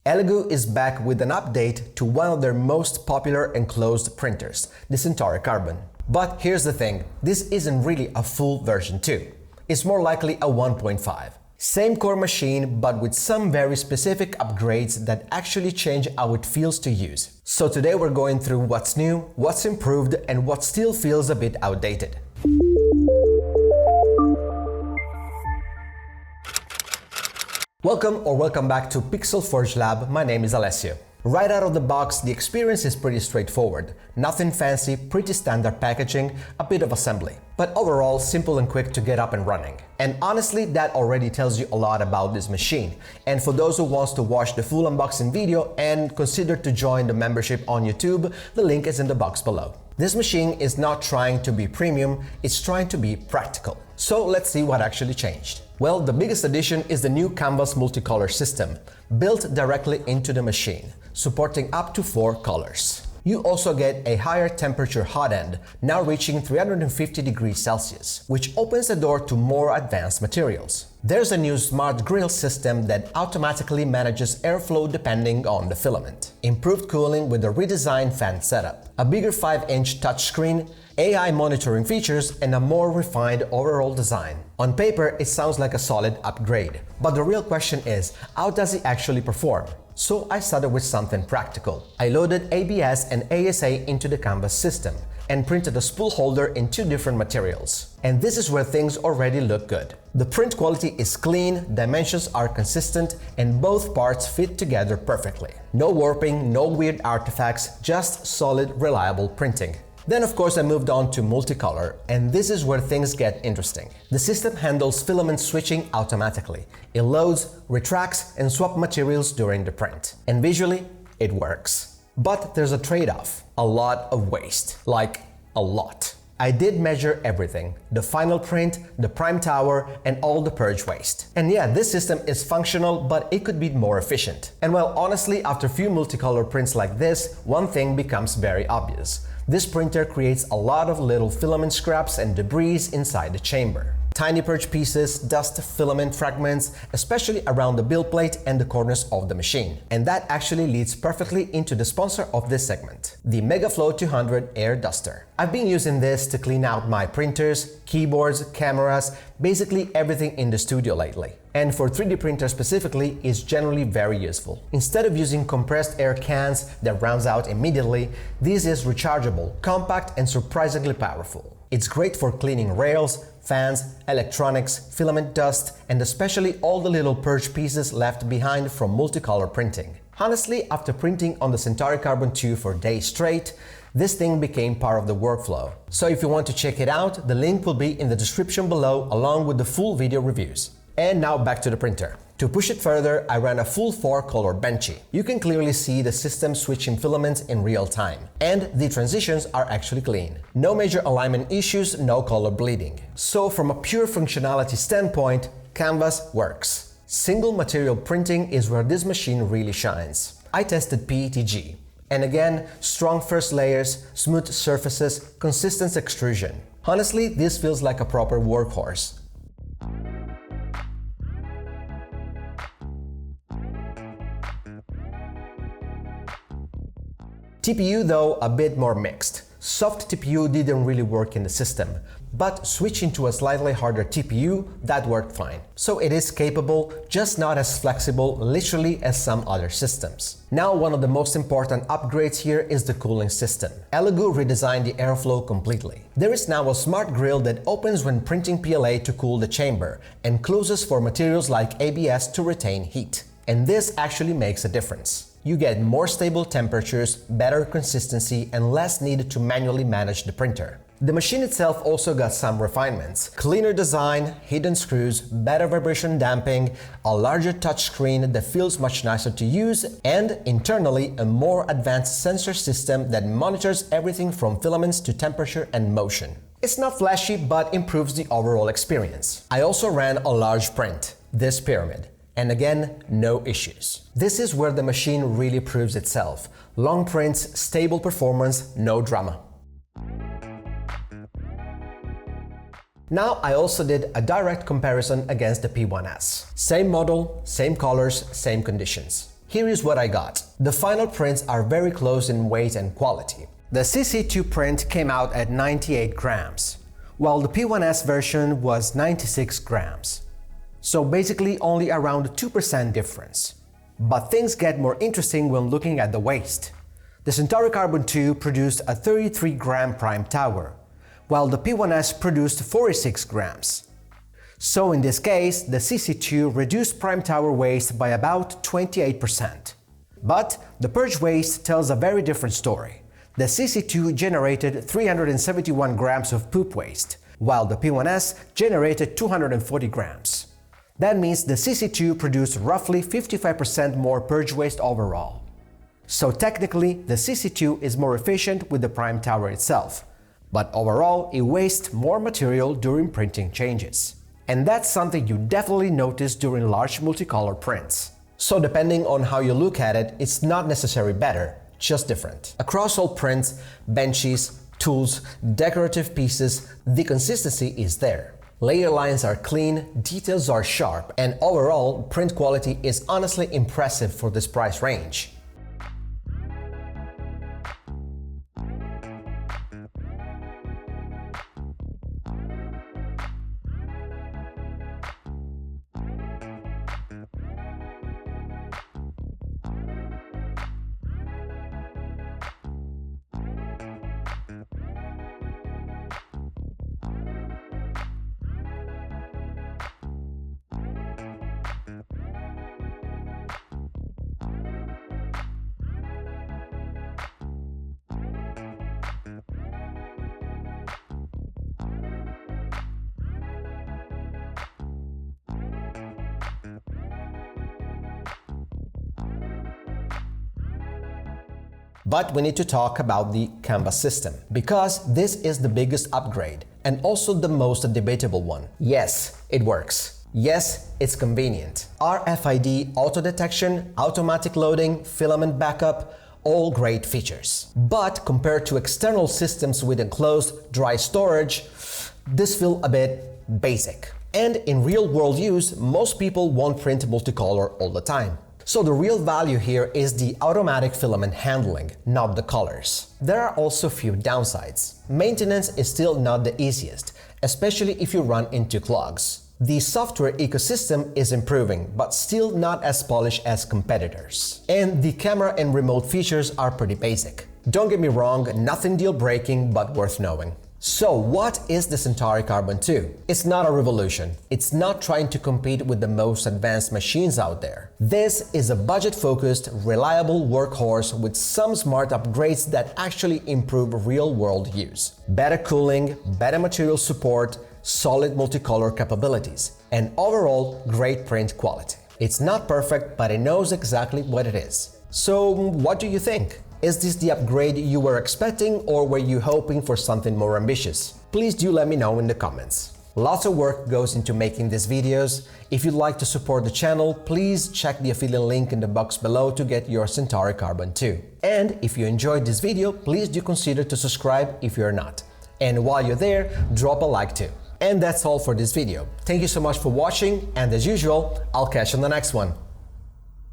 Elegoo is back with an update to one of their most popular enclosed printers, the Centauri Carbon. But here's the thing, this isn't really a full version 2. It's more likely a 1.5. Same core machine, but with some very specific upgrades that actually change how it feels to use. So today we're going through what's new, what's improved, and what still feels a bit outdated. Welcome back to Pixel Forge Lab. My name is Alessio. Right out of the box, the experience is pretty straightforward. Nothing fancy, pretty standard packaging, a bit of assembly. But overall, simple and quick to get up and running. And honestly, that already tells you a lot about this machine. And for those who wants to watch the full unboxing video and consider to join the membership on YouTube, the link is in the box below. This machine is not trying to be premium, it's trying to be practical. So let's see what actually changed. Well, the biggest addition is the new Canvas multicolor system, built directly into the machine, supporting up to 4 colors. You also get a higher temperature hot end, now reaching 350 degrees Celsius, which opens the door to more advanced materials. There's a new smart grill system that automatically manages airflow depending on the filament, improved cooling with a redesigned fan setup, a bigger 5-inch touchscreen, AI monitoring features, and a more refined overall design. On paper, it sounds like a solid upgrade, but the real question is, how does it actually perform? So I started with something practical. I loaded ABS and ASA into the Canvas system and printed a spool holder in 2 different materials. And this is where things already look good. The print quality is clean, dimensions are consistent, and both parts fit together perfectly. No warping, no weird artifacts, just solid, reliable printing. Then of course I moved on to multicolor, and this is where things get interesting. The system handles filament switching automatically. It loads, retracts, and swaps materials during the print. And visually, it works. But there's a trade-off. A lot of waste. Like, a lot. I did measure everything. The final print, the prime tower, and all the purge waste. And yeah, this system is functional, but it could be more efficient. And well, honestly, after a few multicolor prints like this, one thing becomes very obvious. This printer creates a lot of little filament scraps and debris inside the chamber. Tiny purge pieces, dust, filament fragments, especially around the build plate and the corners of the machine. And that actually leads perfectly into the sponsor of this segment, the MegaFlow 200 Air Duster. I've been using this to clean out my printers, keyboards, cameras, basically everything in the studio lately. And for 3D printers specifically, it's generally very useful. Instead of using compressed air cans that runs out immediately, this is rechargeable, compact, and surprisingly powerful. It's great for cleaning rails, fans, electronics, filament dust, and especially all the little purge pieces left behind from multicolor printing. Honestly, after printing on the Centauri Carbon 2 for days straight, this thing became part of the workflow. So if you want to check it out, the link will be in the description below along with the full video reviews. And now back to the printer. To push it further, I ran a full 4-color benchy. You can clearly see the system switching filaments in real time. And the transitions are actually clean. No major alignment issues, no color bleeding. So from a pure functionality standpoint, Canvas works. Single material printing is where this machine really shines. I tested PETG. And again, strong first layers, smooth surfaces, consistent extrusion. Honestly, this feels like a proper workhorse. TPU though, a bit more mixed. Soft TPU didn't really work in the system, but switching to a slightly harder TPU, that worked fine. So it is capable, just not as flexible literally as some other systems. Now one of the most important upgrades here is the cooling system. Elegoo redesigned the airflow completely. There is now a smart grill that opens when printing PLA to cool the chamber, and closes for materials like ABS to retain heat. And this actually makes a difference. You get more stable temperatures, better consistency, and less need to manually manage the printer. The machine itself also got some refinements. Cleaner design, hidden screws, better vibration damping, a larger touchscreen that feels much nicer to use, and internally a more advanced sensor system that monitors everything from filaments to temperature and motion. It's not flashy, but improves the overall experience. I also ran a large print, this pyramid. And again, no issues. This is where the machine really proves itself. Long prints, stable performance, no drama. Now I also did a direct comparison against the P1S. Same model, same colors, same conditions. Here is what I got. The final prints are very close in weight and quality. The CC2 print came out at 98 grams, while the P1S version was 96 grams. So basically only around 2% difference. But things get more interesting when looking at the waist. The Centauri Carbon 2 produced a 33-gram prime tower, while the P1S produced 46 grams. So in this case, the CC2 reduced prime tower waste by about 28%. But the purge waste tells a very different story. The CC2 generated 371 grams of poop waste, while the P1S generated 240 grams. That means the CC2 produced roughly 55% more purge waste overall. So technically, the CC2 is more efficient with the prime tower itself, but overall it wastes more material during printing changes. And that's something you definitely notice during large multicolor prints. So depending on how you look at it, it's not necessarily better, just different. Across all prints, benches, tools, decorative pieces, the consistency is there. Layer lines are clean, details are sharp, and overall, print quality is honestly impressive for this price range. But we need to talk about the canvas system, because this is the biggest upgrade and also the most debatable one. Yes, it works. Yes, it's convenient. RFID auto detection, automatic loading, filament backup, all great features. But compared to external systems with enclosed dry storage, this feels a bit basic. And in real-world use, most people won't print multicolor all the time. So the real value here is the automatic filament handling, not the colors. There are also few downsides. Maintenance is still not the easiest, especially if you run into clogs. The software ecosystem is improving, but still not as polished as competitors. And the camera and remote features are pretty basic. Don't get me wrong, nothing deal-breaking, but worth knowing. So what is the Centauri Carbon 2? It's not a revolution. It's not trying to compete with the most advanced machines out there. This is a budget-focused, reliable workhorse with some smart upgrades that actually improve real-world use. Better cooling, better material support, solid multicolor capabilities, and overall great print quality. It's not perfect, but it knows exactly what it is. So what do you think? Is this the upgrade you were expecting, or were you hoping for something more ambitious? Please do let me know in the comments. Lots of work goes into making these videos. If you'd like to support the channel, please check the affiliate link in the box below to get your Centauri Carbon 2. And if you enjoyed this video, please do consider to subscribe if you're not. And while you're there, drop a like too. And that's all for this video. Thank you so much for watching, and as usual, I'll catch you on the next one.